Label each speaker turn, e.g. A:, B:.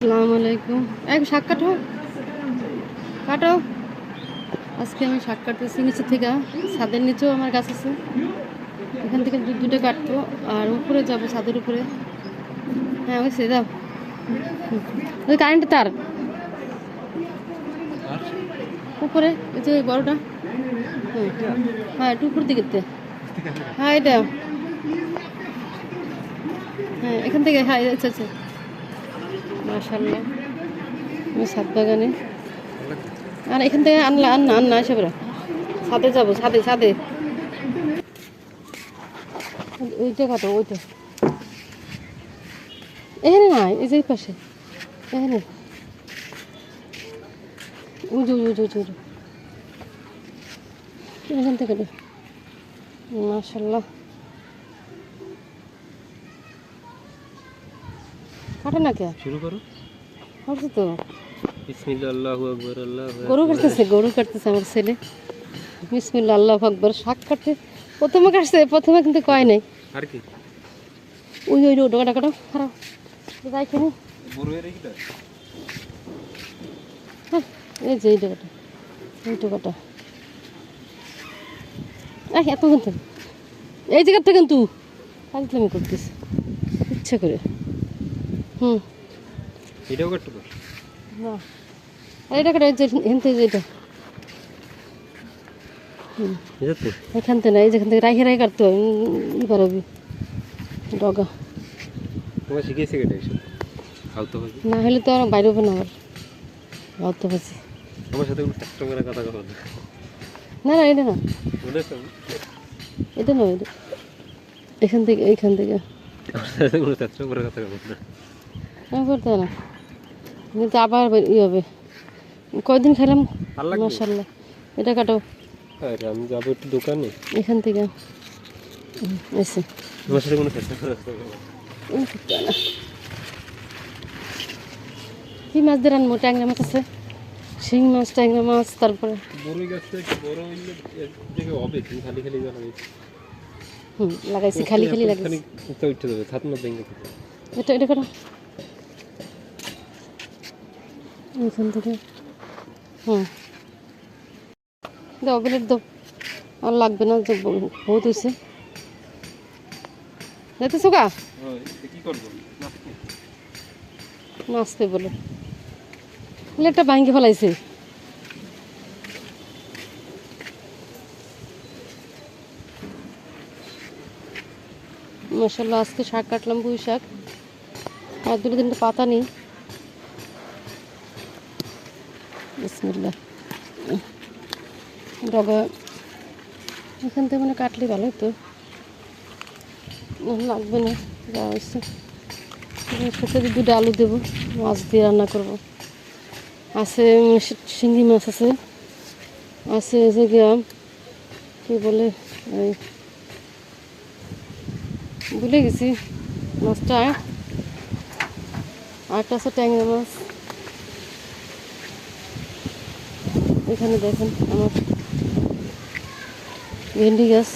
A: আসসালামু আলাইকুম। এক শাক কাটো কাটো। আজকে আমি শাক কাটতেছি নিচে থেকে, ছাদের নিচেও আমার গাছ আছে, এখান থেকে দুটো কাটবো আর উপরে যাব ছাদের উপরে। হ্যাঁ ওই সে যাও, ওই কারেন্টের তার উপরে, ওই যে বড়টা। হ্যাঁ একটু উপর দিকে, হ্যাঁ এটা, হ্যাঁ এখান থেকে, হ্যাঁ আচ্ছা আচ্ছা। মাশাআল্লাহ, আমি ছাদ বাগানে, আর এখান থেকে আননা এসে বেরো, ছাদে যাবো, ছাদে ছাদে। ওইটা কাটো, ওইটা এখানে না, এই যে পাশে এখানে, উজু উজু উজু উজু এখান থেকে। মাশাআল্লাহ, কাটে না কে,
B: শুরু করো।
A: হচ্ছে তো।
B: বিসমিল্লাহ, আল্লাহু আকবার,
A: গরু কাটতেছে আমার ছেলে। বিসমিল্লাহ আল্লাহু আকবার। শাক কাটতে প্রথমে কাটছে, প্রথমে কিন্তু কয় নাই।
B: আর কি
A: ওই ওই ওটা কাটো, খারাপ যাইখানে।
B: বড় এর এইটা
A: হ্যাঁ এই যে এইটা কাটো, এইটা কাটো। এত কিন্তু এই জায়গাটা কিন্তু ফাজলামি করতেছে ইচ্ছা করে।
B: এটাও কাটতে পার
A: না, আর এটা কাটো, এখান থেকে যেটা,
B: এটা তো
A: এখান থেকে না, এই যেখান থেকে রাখে রাখে কাটতে হয়। পারবি ডগা
B: তোমার শিখেছে কেটে এসে আলতো হবে
A: না হলে তো আর বাইরে হবে না, আবার আলতো পাচ্ছি।
B: আমার সাথে কোনো ট্রাক্টর করে কথা কথা
A: না না এটা না,
B: বুঝেছো?
A: এটা না, এটা এখান থেকে, এইখান থেকে
B: আমার সাথে কোনো ট্রাক্টর করে কথা বলবো না।
A: আমি করতে না, কিন্তু আবার ই হবে। কয়দিন খেলাম। মাশাআল্লাহ, এটা কাটো।
B: আরে আমি যাবো একটু দোকানে,
A: এখান থেকে এসে
B: তোমার সাথে কোনো ট্রাক্টর করে কথা বলবো না।
A: কি মাছ দিয়ে রান্নবো? ট্যাংরা মাছ আছে, শিং মাছ, ট্যাংরা মাছ, তারপরে
B: বড় গাছটা একটু বড় হইলে এক জায়গায় হবে, তুমি খালি খালি যাবে।
A: লাগাইছি, খালি খালি লাগাইছি।
B: এটা উঠে যাবে, ছাদ না ভেঙে যাবে।
A: এটা এটা কাটো এখান থেকে। দাও প্লেট দাও, আর লাগবে না, বহুত হয়েছে। যেতেছো গা,
B: কি করবো
A: নাচতে বলে প্লেটটা ভাঙ্গি ফেলাইছে। মাশাআল্লাহ, আজকে শাক কাটলাম, পুঁই শাক, আর দুটো তিনটে পাতা নেই। বিসমিল্লাহ। ডগা এখান থেকে মানে কাটলে ভালো হতো, লাগবে না, যা হয়েছে। সাথে দুটো আলু দেবো, মাছ দিয়ে রান্না করবো। আছে শিঙ্গি মাছ আছে, আছে যে গিয়া কী বলে, ওই ভুলে গেছি মাছটা। আরেকটা আছে ট্যাংরা মাছ। এখানে দেখেন আমার ভেন্ডি গাছ।